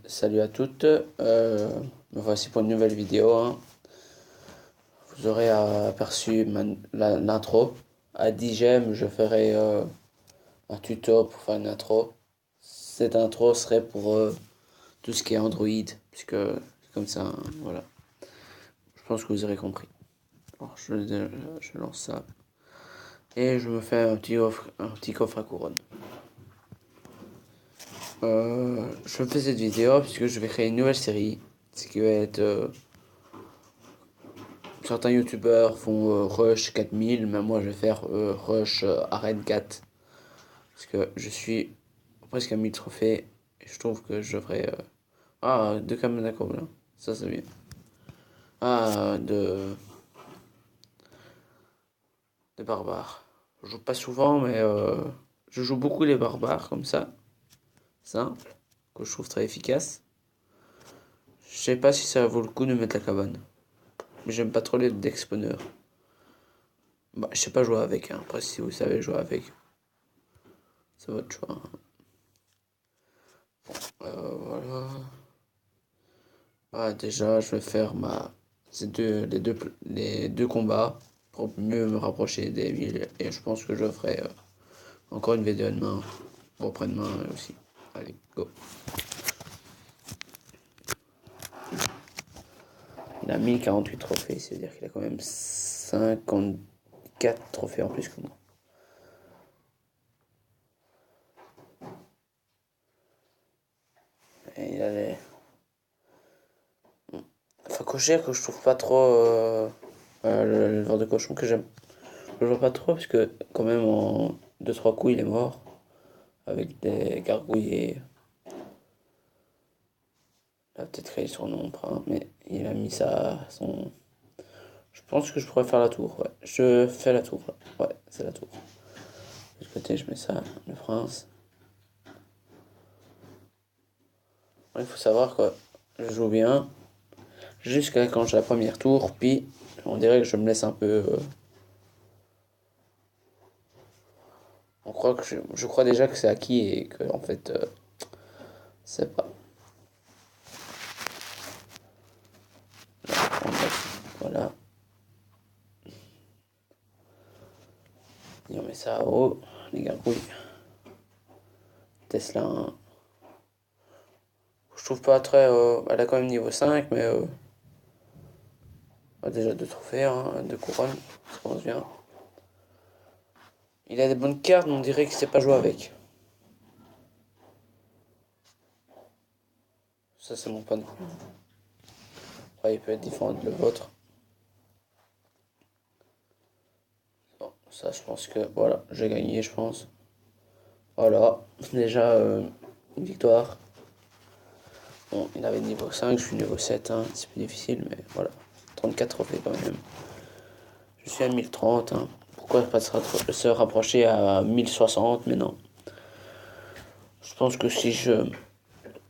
Salut à toutes, me voici pour une nouvelle vidéo, hein. Vous aurez aperçu l'intro. À 10 j'aime, je ferai un tuto pour faire une intro. Cette intro serait pour tout ce qui est Android, puisque c'est comme ça, hein, voilà. Je pense que vous aurez compris. Alors, je lance ça et je me fais un petit coffre à couronne. Je fais cette vidéo puisque je vais créer une nouvelle série, ce qui va être certains youtubeurs font Rush 4000, mais moi je vais faire Rush Arène 4. Parce que je suis presque à 1000 trophées. Et je trouve que je devrais. Ah, de Kamanako, là. Ça c'est bien. Ah, de barbares. Je joue pas souvent, mais je joue beaucoup les barbares comme ça. Simple. Que je trouve très efficace. Je sais pas si ça vaut le coup de mettre la cabane. Mais j'aime pas trop les dexponeurs. Bah, je sais pas jouer avec, hein. Après, si vous savez jouer avec, c'est votre choix, hein. Voilà. Ah, déjà, je vais faire les deux combats pour mieux me rapprocher des 1000. Et je pense que je ferai encore une vidéo demain, ou après-demain aussi. Allez, go. Il a 1048 trophées, c'est-à-dire qu'il a quand même 54 trophées en plus que moi. Et il a les... Enfin, cocher que je trouve pas trop... le genre de cochon que j'aime. Je le vois pas trop, parce que quand même en deux trois coups, il est mort. Avec des gargouilles et... Il a peut-être créé son nom, hein, mais il a mis son... Je pense que je pourrais faire la tour, ouais. Je fais la tour, ouais, c'est la tour. De l'autre côté, je mets ça, le prince. Il faut savoir que je joue bien jusqu'à quand j'ai la première tour, puis on dirait que je me laisse un peu... on croit que je crois déjà que c'est acquis et que en fait, c'est pas. Voilà. Et on met ça haut, les gargouilles. Tesla 1. Je trouve pas très... elle a quand même niveau 5, mais... déjà deux trophées, hein, deux couronnes, ça commence bien. Il a des bonnes cartes, mais on dirait qu'il sait pas jouer avec. Ça, c'est mon point de vue. Après, il peut être différent de le vôtre. Bon, ça, je pense que... Voilà, j'ai gagné, je pense. Voilà, déjà, une victoire. Bon, il avait niveau 5, je suis niveau 7, hein. C'est plus difficile, mais voilà. 34 trophées quand même. Je suis à 1030, hein. Pourquoi pas se rapprocher à 1060, mais non. Je pense que si je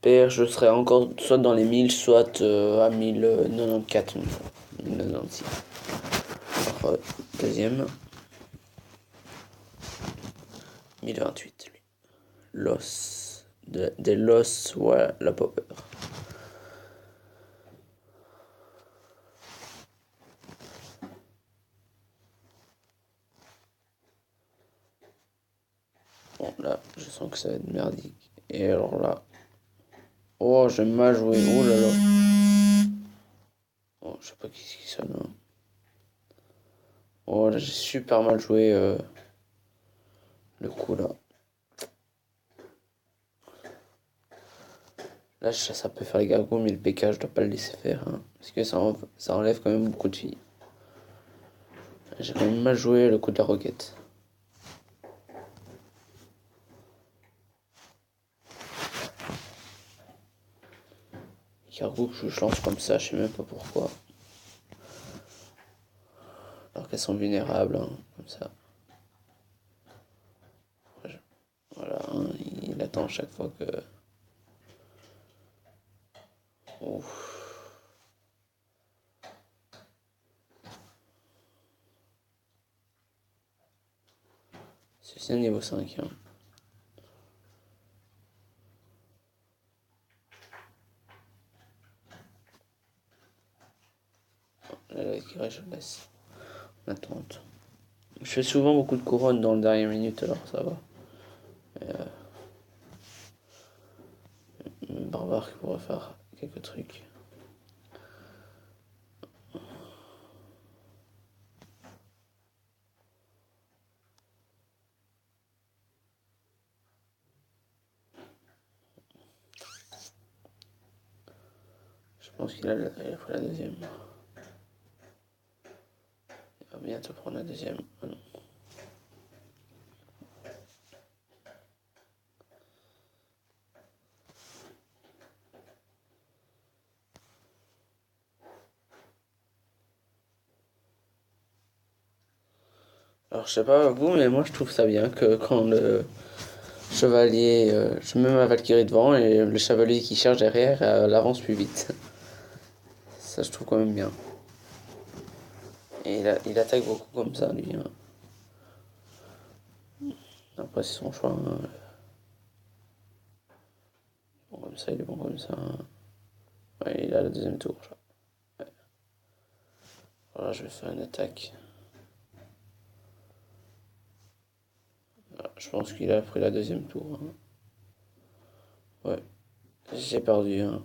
perds, je serai encore soit dans les 1000, soit à 1094, 1096. Alors, deuxième, 1028, lui. Los. Des Los, voilà, la popper. Bon, là, je sens que ça va être merdique. Et alors là. Oh, j'ai mal joué. Oh là là. Oh, je sais pas qui sonne, hein. Oh, là, j'ai super mal joué le coup là. Là, ça peut faire les gargouilles, mais le PK, je dois pas le laisser faire, hein, parce que ça enlève quand même beaucoup de filles. J'ai quand même mal joué le coup de la roquette. Les gargouilles que je lance comme ça, je sais même pas pourquoi. Alors qu'elles sont vulnérables, hein, comme ça. Voilà, hein, il attend chaque fois que... Ouf. C'est un niveau 5, hein. Valkyrie, je laisse en attente. Je fais souvent beaucoup de couronnes dans le dernier minute, alors ça va. Barbare qui pourrait faire quelques trucs. Je pense qu'il a pris la deuxième. Il va bientôt prendre la deuxième. Oh non. Alors je sais pas vous, mais moi je trouve ça bien que quand le chevalier, je mets ma Valkyrie devant et le chevalier qui cherche derrière l'avance plus vite. Ça je trouve quand même bien. Et il attaque beaucoup comme ça lui. Hein. Après c'est son choix. Hein. Bon comme ça, il est bon comme ça. Ouais, il a le deuxième tour. Ouais. Voilà, je vais faire une attaque. Voilà, je pense qu'il a pris la deuxième tour. Hein. Ouais, j'ai perdu. Hein.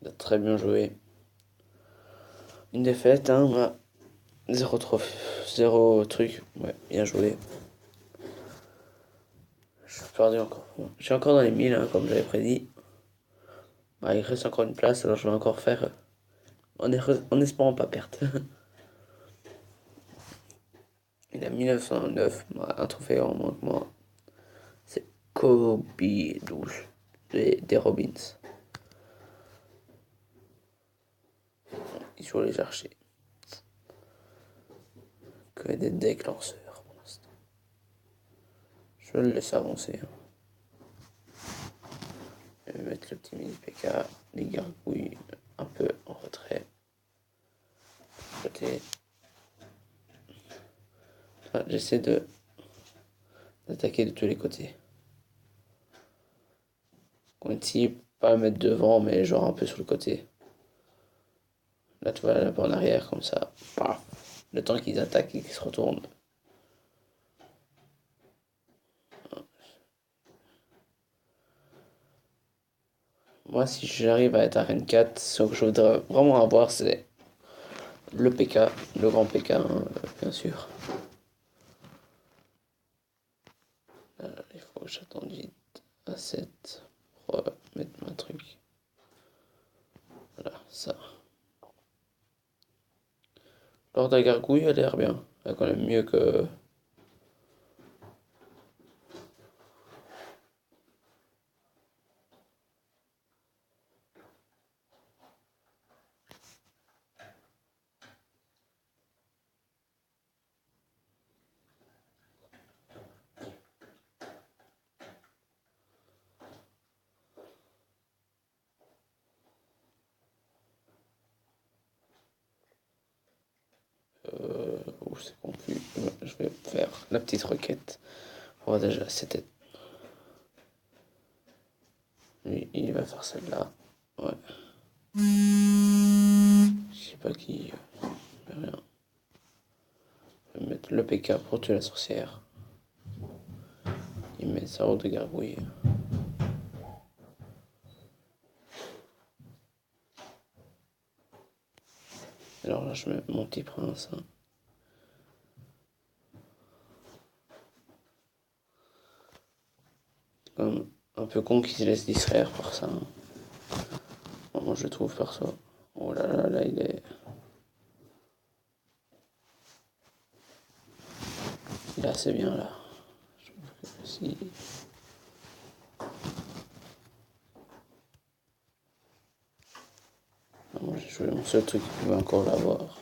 Il a très bien joué. Une défaite, hein. Voilà. Zéro trophée, zéro truc. Ouais, bien joué. Je suis perdu encore. Bon, je suis encore dans les 1000, hein, comme j'avais prédit. Bah, il reste encore une place, alors je vais encore faire en espérant pas perdre. Il a 1909, un trophée en moins que moi. C'est Kobe 12 des Robins. Il joue les archers. Que des decks lanceurs pour l'instant. Je vais le laisser avancer. Hein. Je vais mettre le petit mini PK, les gargouilles un peu en retrait. Côté. Enfin, j'essaie d'attaquer de tous les côtés. Ici, pas le mettre devant, mais genre un peu sur le côté. Là, tu vois, là, en arrière, comme ça. Paf. Le temps qu'ils attaquent et qu'ils se retournent. Moi, si j'arrive à être à Rennes 4, ce que je voudrais vraiment avoir, c'est le PK, le grand PK, hein, bien sûr. Il faut que j'attende vite à 7 pour mettre ma truc. Voilà, ça. Lors de la gargouille, elle a l'air bien. Elle est quand même mieux que. Où c'est confus. Je vais faire la petite requête. Oh, déjà, c'était. Lui, il va faire celle-là. Ouais. Je sais pas qui. Rien. Je vais mettre le PK pour tuer la sorcière. Il met sa roue de gargouille. Alors là, je mets mon petit prince. Hein. Comme un peu con qui se laisse distraire par ça. Hein. Moi, je trouve perso. Oh là là, là, il est. Il est assez bien là. Je trouve que si. Moi, j'ai joué mon seul truc qui pouvait encore l'avoir.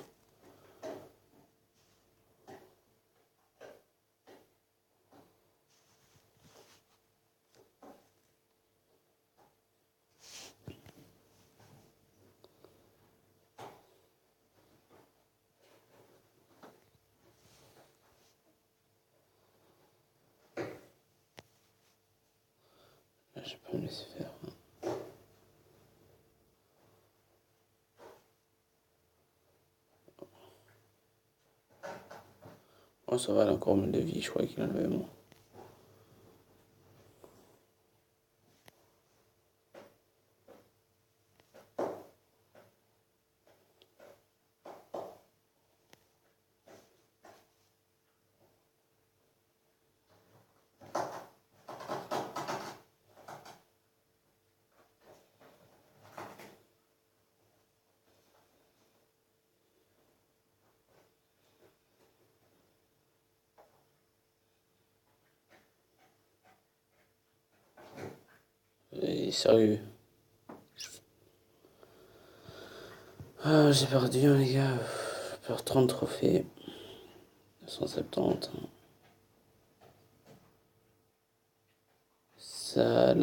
Là, je peux me laisser faire. Hein. Oh, ça va, elle a encore 1000 de vie, je crois qu'il en avait moins. Et sérieux. Ah, j'ai perdu, hein, les gars. J'ai perdu 30 trophées. 170. Ça,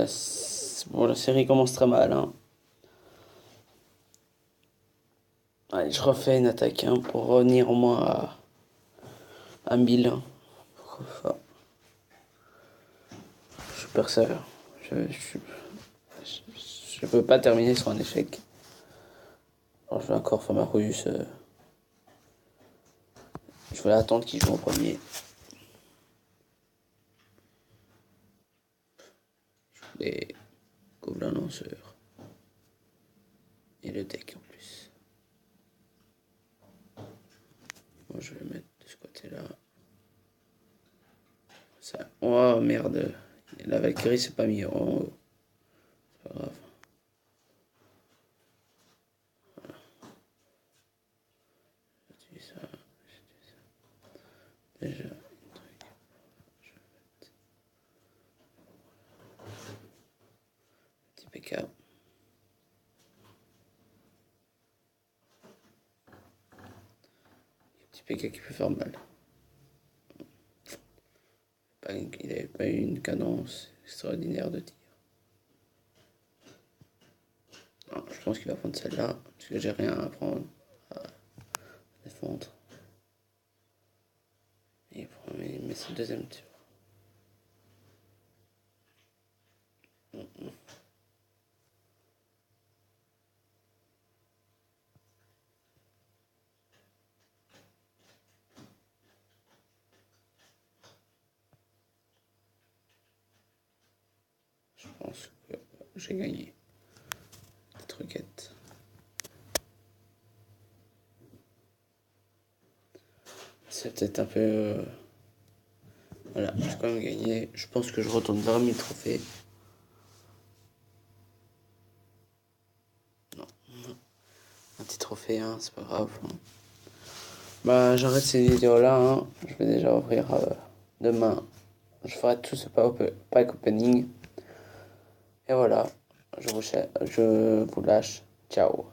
bon, la série commence très mal, hein. Allez, je refais une attaque, hein, pour revenir au moins à 1000, hein. Enfin, je persévère. Je peux pas terminer sur un échec. Alors, je vais encore faire ma ruse. Je vais attendre qu'il joue en premier. Les gobelins lanceurs. Et le deck en plus. Moi, je vais le mettre de ce côté-là. Ça... Oh merde. La Valkyrie, c'est pas mis en haut. C'est pas grave. J'utilise ça. Déjà, un truc. Je vais mettre petit PK. Petit PK qui peut faire mal. Il n'avait pas eu une cadence extraordinaire de tir. Non, je pense qu'il va prendre celle-là, parce que j'ai rien à prendre à défendre. Et il met ce deuxième tour. Je pense que j'ai gagné cette requête. C'est peut-être un peu... Voilà, j'ai quand même gagné. Je pense que je retourne vers 1000 trophées. Non, un petit trophée, hein, c'est pas grave. Hein. Bah, j'arrête ces vidéos-là. Hein. Je vais déjà ouvrir demain. Je ferai tout ce pack opening. Et voilà, je vous lâche. Ciao.